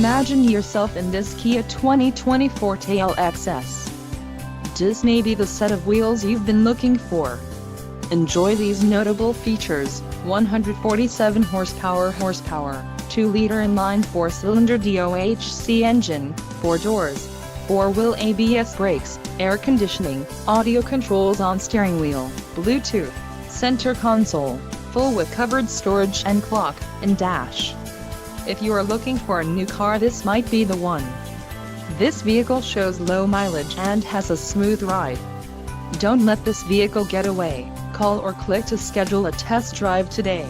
Imagine yourself in this Kia 2020 Forte LXS. This may be the set of wheels you've been looking for. Enjoy these notable features: 147 horsepower, 2-liter inline 4-cylinder DOHC engine, 4 doors, 4-wheel ABS brakes, air conditioning, audio controls on steering wheel, Bluetooth, center console, full with covered storage and clock and dash. If you are looking for a new car, this might be the one. This vehicle shows low mileage and has a smooth ride. Don't let this vehicle get away. Call or click to schedule a test drive today.